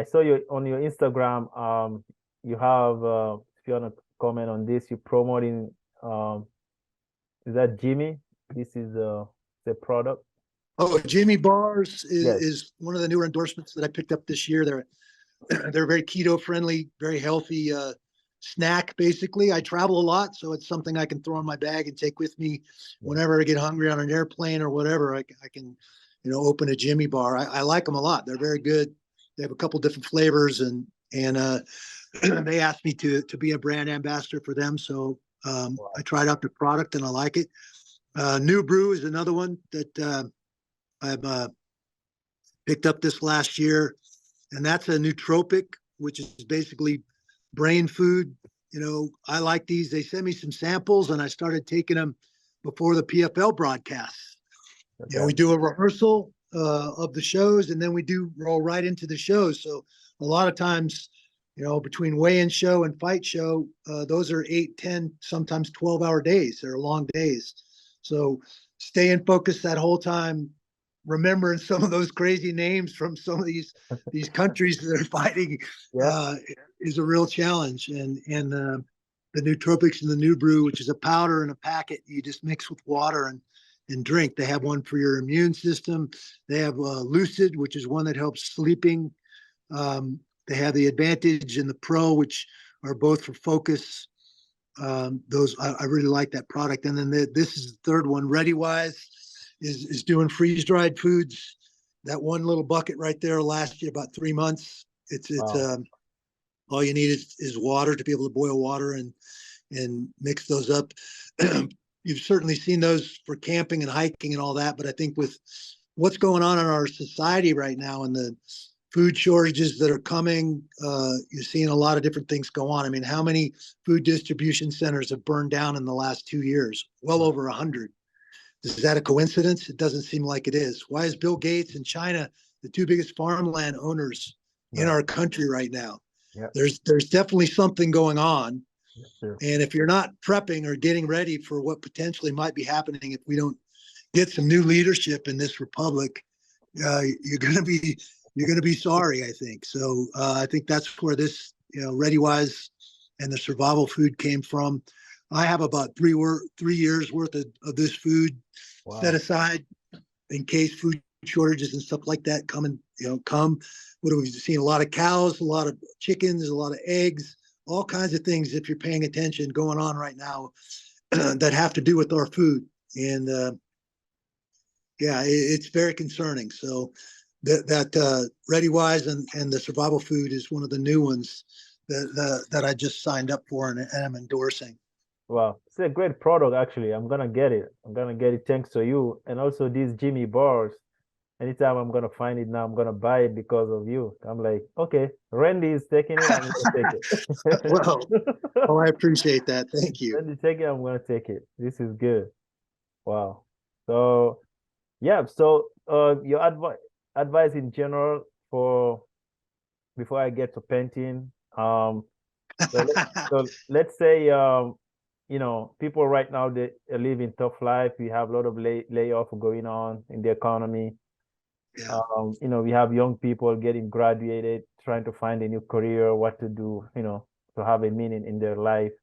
I saw you on your Instagram. You have if you want to comment on this, you're promoting is that Jimmy? This is the product. Oh, Jimmy Bars Yes. is one of the newer endorsements that I picked up this year. They're very keto friendly, very healthy snack. Basically, I travel a lot, so it's something I can throw in my bag and take with me whenever I get hungry on an airplane or whatever. I can, open a Jimmy Bar. I like them a lot. They're very good. They have a couple different flavors, and they asked me to be a brand ambassador for them. So I tried out the product and I like it. New Brew is another one that I've picked up this last year, and that's a nootropic, which is basically brain food. I like these. They sent me some samples, and I started taking them before the PFL broadcasts. Okay. We do a rehearsal of the shows, and then we do roll right into the shows. So a lot of times, between weigh-in show and fight show, those are 8, 10, sometimes 12-hour days. They're long days. So staying focused that whole time, remembering some of those crazy names from some of these countries that are fighting is a real challenge. And the nootropics and the New Brew, which is a powder in a packet, you just mix with water and drink. They have one for your immune system. They have Lucid, which is one that helps sleeping. They have the Advantage and the Pro, which are both for focus. Those I really like that product. And then this is the third one. ReadyWise is doing freeze dried foods. That one little bucket right there lasts you about 3 months. It's all you need is water to be able to boil water and mix those up. You've certainly seen those for camping and hiking and all that, but I think with what's going on in our society right now and the food shortages that are coming, you're seeing a lot of different things go on. I mean, how many food distribution centers have burned down in the last 2 years? Well over 100. Is that a coincidence? It doesn't seem like it is. Why is Bill Gates and China the two biggest farmland owners in our country right now? Yeah. There's definitely something going on. Sure. And if you're not prepping or getting ready for what potentially might be happening if we don't get some new leadership in this republic, you're going to be sorry, I think. So I think that's where this, ReadyWise and the survival food came from. I have about 3 years worth of this food set aside in case food shortages and stuff like that come. What have we seen? A lot of cows, a lot of chickens, a lot of eggs, all kinds of things, if you're paying attention, going on right now that have to do with our food. And it's very concerning. So that ReadyWise and the survival food is one of the new ones that I just signed up for and I'm endorsing. Wow, it's a great product actually. I'm gonna get it. Thanks to you. And also these Jimmy bars. Anytime I'm gonna find it now, I'm gonna buy it because of you. I'm like, okay, Randy is taking it, I'm gonna take it. Well, I appreciate that. Thank you. Randy take it, I'm gonna take it. This is good. Wow. So yeah, so your advice in general for before I get to painting. So let's say people right now they live in tough life. We have a lot of layoff going on in the economy. Yeah. We have young people getting graduated, trying to find a new career, what to do, to have a meaning in their life.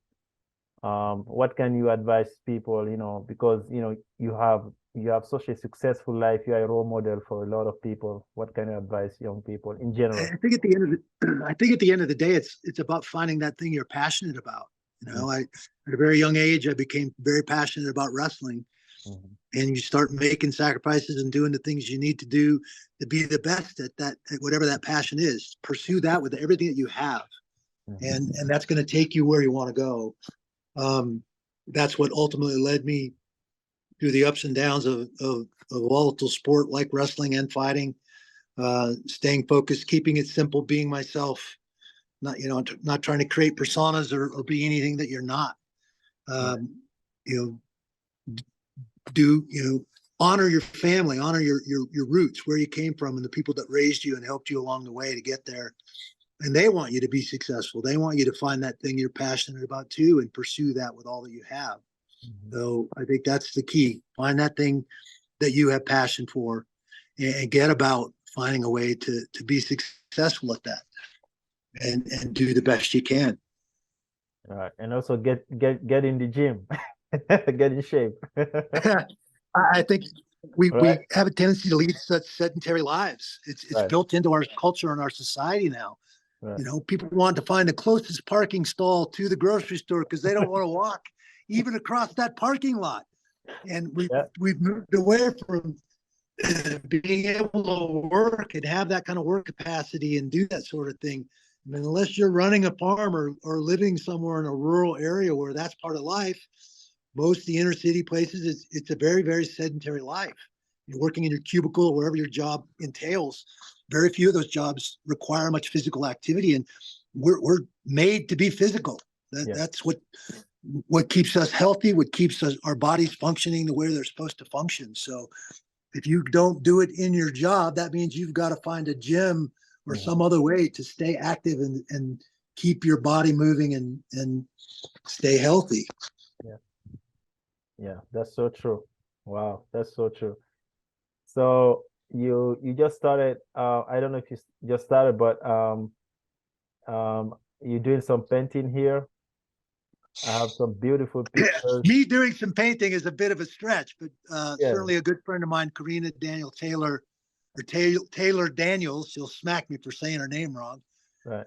What can you advise people, because you have such a successful life, you are a role model for a lot of people. What can you advise young people in general? I think at the end of the day, it's about finding that thing you're passionate about. At a very young age, I became very passionate about wrestling. Mm-hmm. And you start making sacrifices and doing the things you need to do to be the best at whatever that passion is. Pursue that with everything that you have. Mm-hmm. And that's going to take you where you want to go. That's what ultimately led me through the ups and downs of a volatile sport like wrestling and fighting, staying focused, keeping it simple, being myself, not trying to create personas or be anything that you're not. Honor your family, honor your roots, where you came from, and the people that raised you and helped you along the way to get there. And they want you to be successful. They want you to find that thing you're passionate about too, and pursue that with all that you have. Mm-hmm. So I think that's the key. Find that thing that you have passion for, and get about finding a way to be successful at that. and do the best you can. All right. And also get in the gym, get in shape. I think we Right, have a tendency to lead such sedentary lives. It's right, built into our culture and our society now. right. You know, people want to find the closest parking stall to the grocery store because they don't want to walk even across that parking lot. And Yeah, we've moved away from being able to work and have that kind of work capacity and do that sort of thing. I mean, unless you're running a farm or living somewhere in a rural area where that's part of life, most of the inner city places, it's a very, very sedentary life. You're working in your cubicle or wherever your job entails. Very few of those jobs require much physical activity, and we're made to be physical. yeah, That's what keeps us healthy, what keeps our bodies functioning the way they're supposed to function. So if you don't do it in your job, that means you've got to find a gym or mhm, some other way to stay active and keep your body moving and stay healthy. yeah, yeah. That's so true. Wow, that's so true. So you just started. I don't know if you just started, but you're doing some painting here. I have some beautiful pictures. Me doing some painting is a bit of a stretch, but Yeah, certainly a good friend of mine, Karina Daniel Taylor, or Taylor Daniels, she'll smack me for saying her name wrong. right.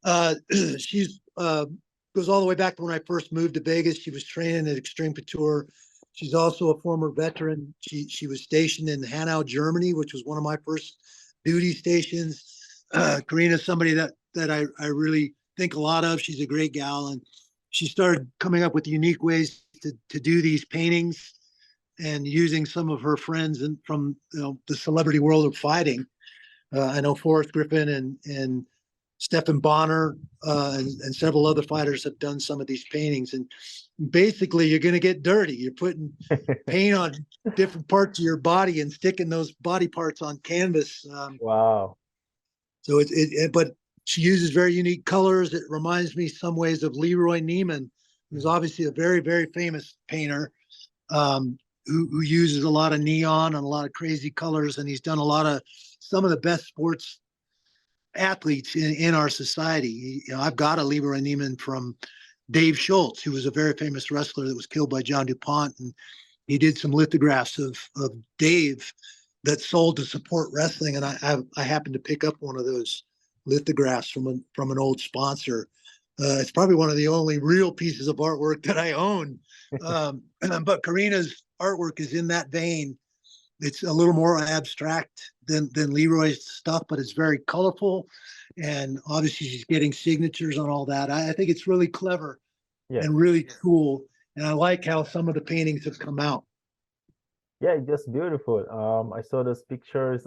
uh, she's goes all the way back to when I first moved to Vegas. She was training at Extreme Couture. She's also a former veteran. She was stationed in Hanau, Germany, which was one of my first duty stations. Karina's somebody that I really think a lot of. She's a great gal, and she started coming up with unique ways to do these paintings and using some of her friends and from the celebrity world of fighting. I know Forrest Griffin and Stephen Bonner and several other fighters have done some of these paintings. And basically, you're going to get dirty. You're putting paint on different parts of your body and sticking those body parts on canvas. Wow. So but she uses very unique colors. It reminds me some ways of Leroy Neiman, who's Mhm. obviously a very, very famous painter. Um, who uses a lot of neon and a lot of crazy colors, and he's done a lot of some of the best sports athletes in our society. You know, I've got a Leroy Neiman from Dave Schultz, who was a very famous wrestler that was killed by John DuPont, and he did some lithographs of Dave that sold to support wrestling, and I happened to pick up one of those lithographs from an old sponsor. It's probably one of the only real pieces of artwork that I own. But Karina's artwork is in that vein. It's a little more abstract than Leroy's stuff, but it's very colorful. And obviously, she's getting signatures on all that. I think it's really clever Yeah, and really cool. And I like how some of the paintings have come out. yeah, it's just beautiful. I saw those pictures.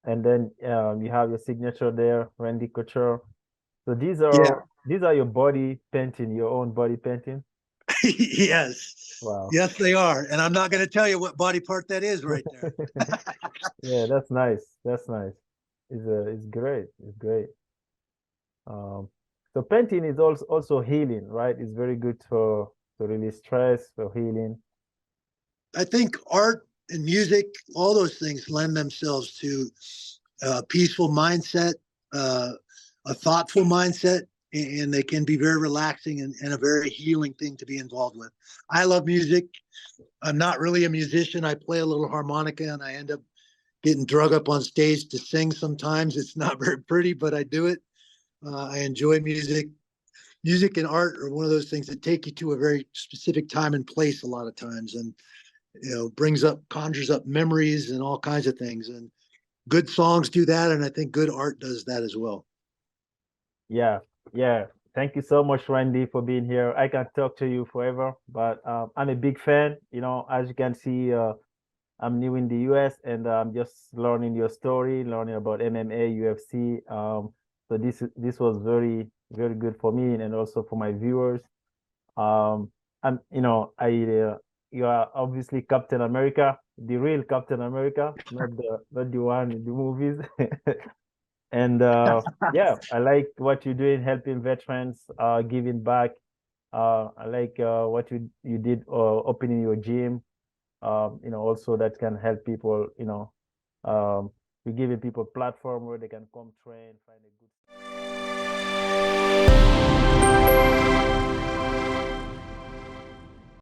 And then you have your signature there, Randy Couture. So Yeah. these are your body painting, your own body painting. Yes. Wow. Yes, they are. And I'm not going to tell you what body part that is right there. Yeah, that's nice. That's nice. It's great. It's great. Um, so painting is also healing, right? It's very good for to release stress, for healing. I think art and music, all those things lend themselves to a peaceful mindset, uh, a thoughtful mindset, and they can be very relaxing and a very healing thing to be involved with. I love music. I'm not really a musician. I play a little harmonica and I end up getting drug up on stage to sing sometimes. It's not very pretty, but I do it. I enjoy music. Music and art are one of those things that take you to a very specific time and place a lot of times, and conjures up memories and all kinds of things. And good songs do that, and I think good art does that as well. Yeah, yeah. Thank you so much, Randy, for being here. I can talk to you forever, but I'm a big fan. You know, as you can see, I'm new in the US and I'm just learning your story, learning about MMA, UFC. So this was very good for me and also for my viewers. Um, and you know, you are obviously Captain America, the real Captain America, not the one in the movies. And yeah, I like what you're doing, helping veterans, giving back. I like what you did opening your gym. You know, also that can help people, you know, um, You're giving people a platform where they can come train, find a good.